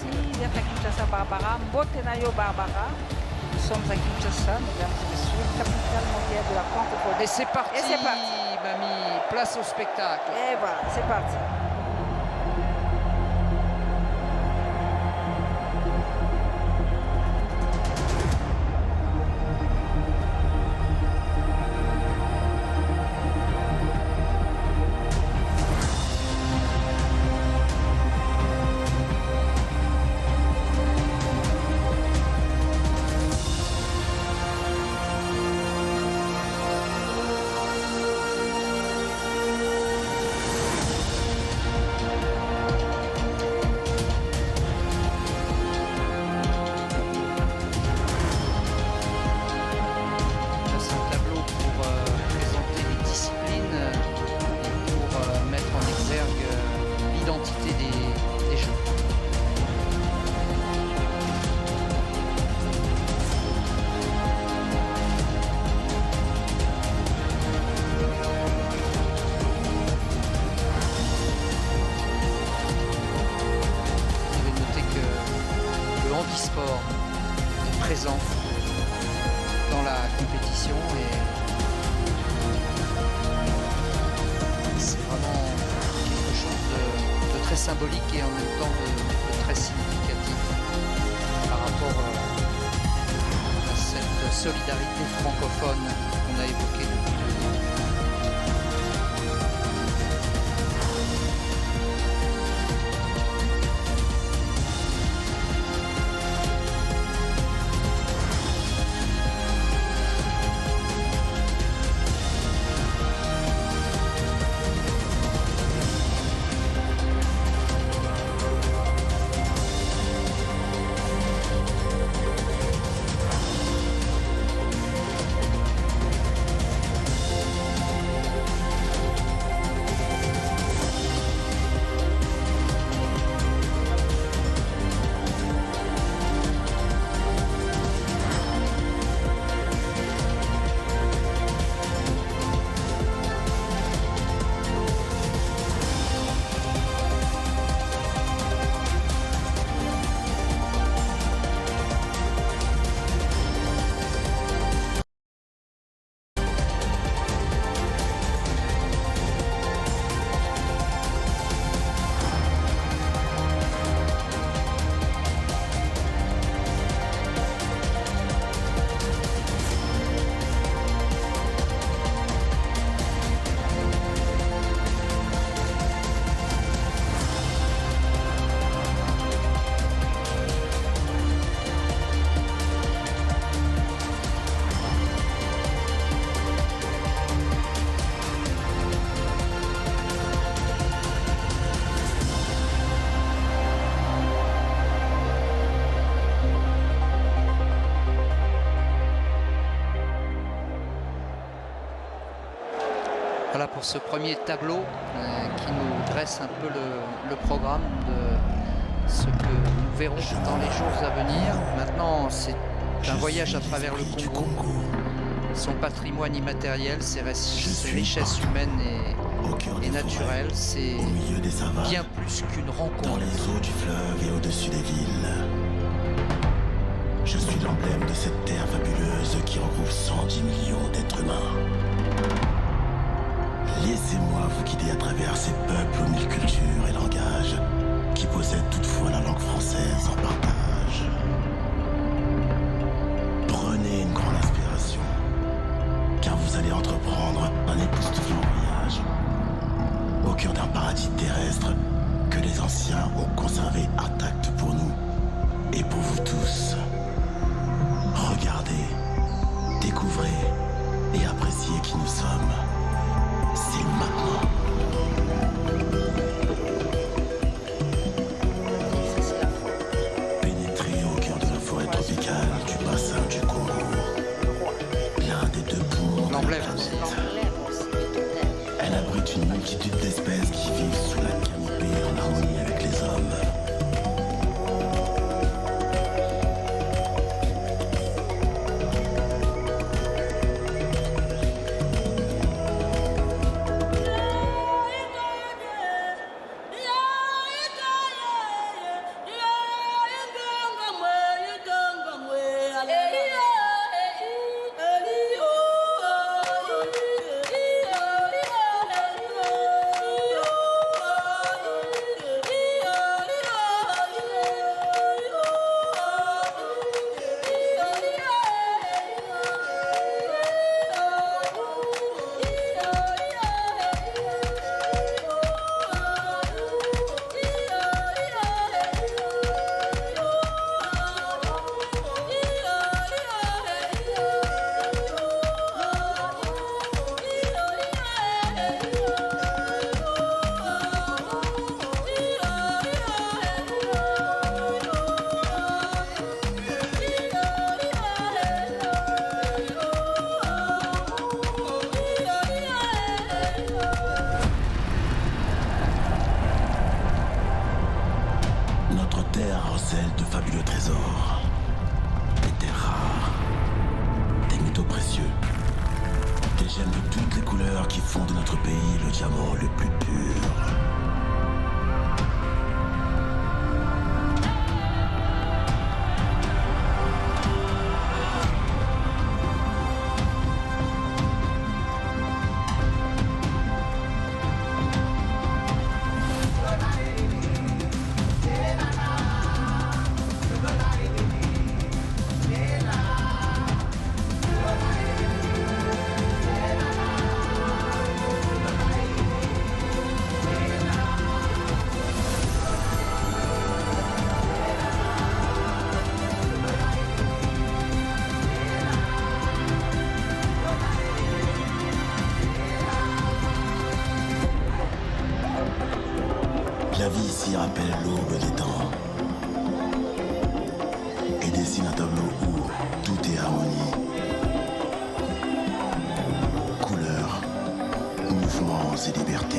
à Kinshasa, Barbara. Mbotenayo, Barbara. Nous sommes à Kinshasa, mesdames et messieurs, capitale mondiale de la francophonie. Et c'est parti, Et c'est parti. Mamie, place au spectacle. Et voilà, c'est parti. Sport est présent dans la compétition et c'est vraiment quelque chose de très symbolique et en même temps de très significatif par rapport à cette solidarité francophone qu'on a évoquée depuis le début. Voilà pour ce premier tableau qui nous dresse un peu le programme de ce que nous verrons dans les jours à venir. Maintenant, c'est un voyage à travers le Congo, son patrimoine immatériel, ses richesses humaines et naturelles. C'est bien plus qu'une rencontre. Dans les eaux du fleuve et au-dessus des villes. Je suis l'emblème de cette terre fabuleuse qui regroupe 110 millions d'êtres humains. Laissez-moi vous guider à travers ces peuples aux mille cultures et langages qui possèdent toutefois la langue française en partage. Prenez une grande inspiration, car vous allez entreprendre un époustouflant voyage au cœur d'un paradis terrestre que les anciens ont conservé intact pour nous et pour vous tous. Regardez, découvrez et appréciez qui nous sommes. C'est maintenant. Pénétrez au cœur de la forêt tropicale du bassin du Congo. L'un des deux poumons de la planète. Elle abrite une multitude d'espèces qui vivent sous la canopée en harmonie avec les hommes. terre recèle de fabuleux trésors. Des terres rares, des métaux précieux, des gemmes de toutes les couleurs qui font de notre pays le diamant le plus pur. La vie ici rappelle l'aube des temps et dessine un tableau où tout est harmonie. Couleurs, mouvements et liberté.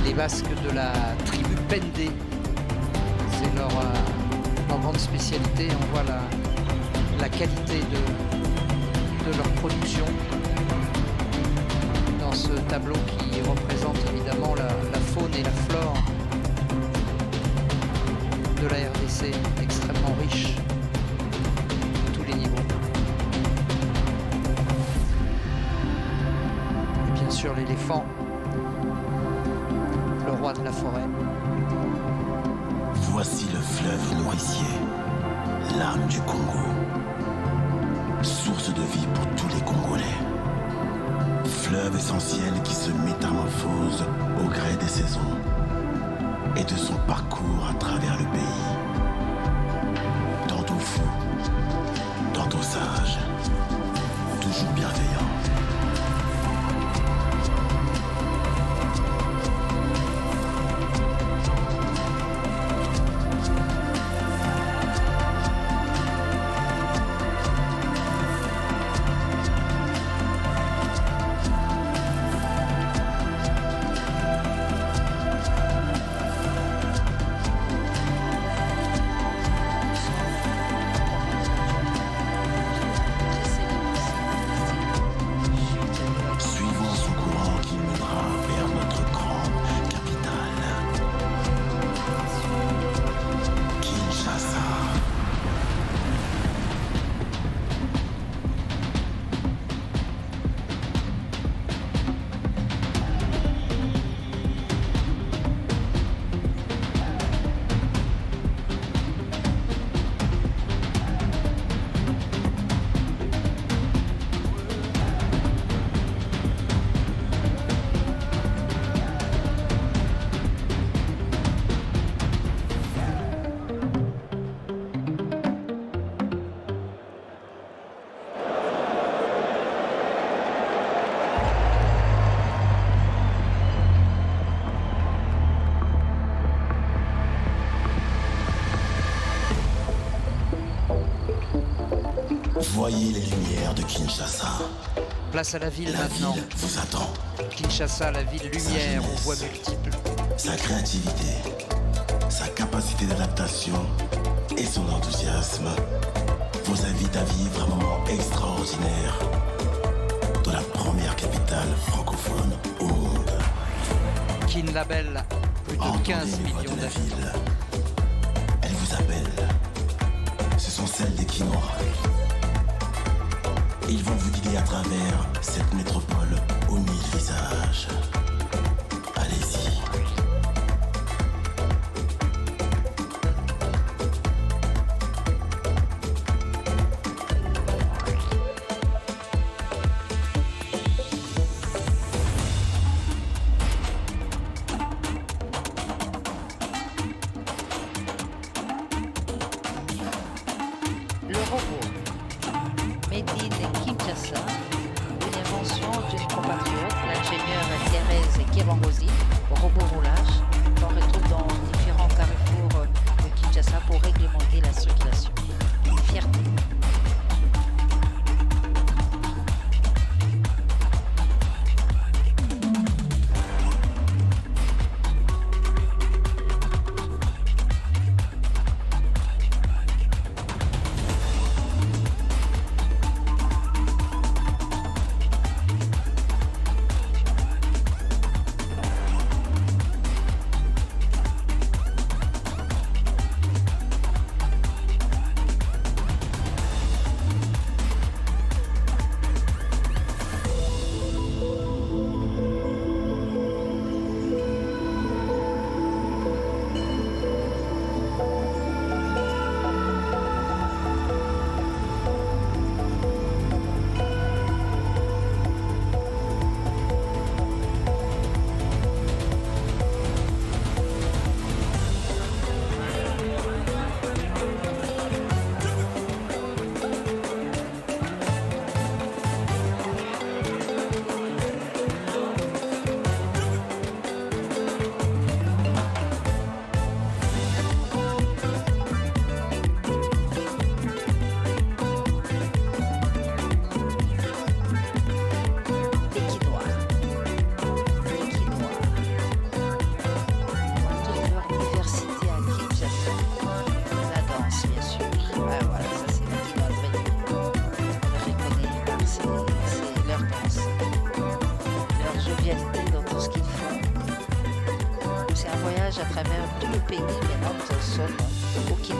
Les Basques de la tribu Pendé, c'est leur grande spécialité. On voit la qualité de leur production dans ce tableau qui représente évidemment la faune et la flore de la RDC, extrêmement riche à tous les niveaux. Et bien sûr l'éléphant, le roi de la forêt. Voici le fleuve nourricier, l'âme du Congo, source de vie pour tous les Congolais. Fleuve essentiel qui se métamorphose au gré des saisons et de son parcours à travers le pays. Tantôt fou, tantôt sage, toujours bienveillant. Voyez les lumières lumière de Kinshasa. Place à la ville La maintenant. ville vous attend. Kinshasa, la ville lumière aux voix multiples. Sa créativité, sa capacité d'adaptation et son enthousiasme vous invitent à vivre un moment extraordinaire dans la première capitale francophone au monde. Kin Label, plus de 15 Entendez les voix millions de la d'habitants. ville. Elle vous appelle. Ce sont celles des Quinois. Ils vont vous guider à travers cette métropole aux 1000 visages. Allez-y. Le robot. Made in Kinshasa, une invention d'une compatriote, l'ingénieure Thérèse Kibangozi, robot roulage, qu'on retrouve dans différents carrefours de Kinshasa pour réglementer la circulation. Fierté. À travers tout le pays, maintenant nous sommes au Kenya.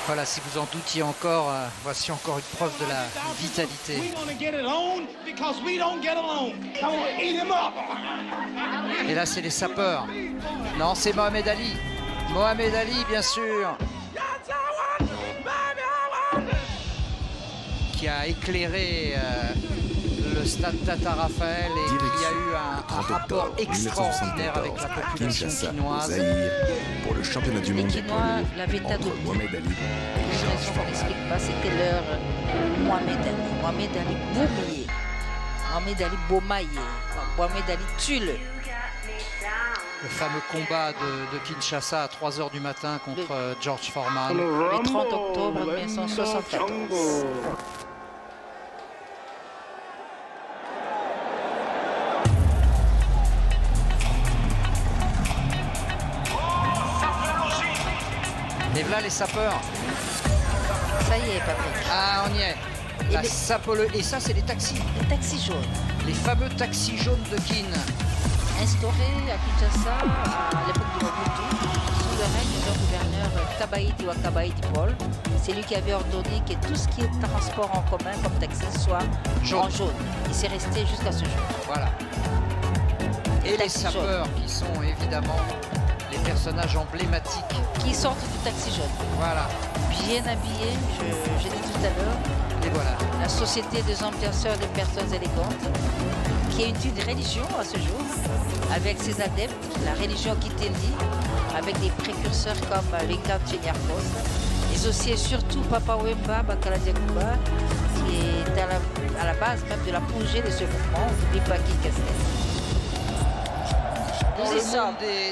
Voilà, si vous en doutiez encore, voici encore une preuve de la vitalité. Et là, c'est les sapeurs. Non, c'est Mohamed Ali. Mohamed Ali, bien sûr. Qui a éclairé le stade Tata Raphaël et il y a eu un rapport extraordinaire avec la population chinoise. Pour le championnat du monde Les Quinois l'avaient adopté. Mohamed Ali. Pour une raison qu'on n'explique pas, c'était leur Mohamed Ali. Mohamed Ali Boumaier. Mohamed Ali Bomaye. Mohamed Ali Tule. Le fameux combat de Kinshasa à 3h du matin contre George Foreman. Le 30 octobre 1974. Et voilà les sapeurs. Ça y est, Patrick. Ah, on y est. La sapole... Et ça, c'est les taxis. Les taxis jaunes. Les fameux taxis jaunes de Kin. instauré à Kinshasa à l'époque du Mobutu sous le règne d'un gouverneur Kabaïti ou Kabaïti Paul. C'est lui qui avait ordonné que tout ce qui est transport en commun comme taxi soit en jaune. Il s'est resté jusqu'à ce jour. Voilà. Et les sapeurs qui sont évidemment les personnages emblématiques. Qui sortent du taxi jaune. Voilà. Bien habillés, j'ai dit tout à l'heure. Et voilà. La société des ambianceurs de personnes élégantes, qui est une religion à ce jour, avec ses adeptes, la religion Kitendi, avec des précurseurs comme Linga Tchenyarkos, mais aussi et surtout Papa Wemba Bakala Diakouba, qui est à la base même de l'apogée de ce mouvement, Bipaki Castel.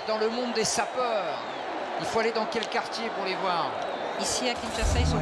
Dans le monde des sapeurs, il faut aller dans quel quartier pour les voir? Ici à Kinshasa, ils sont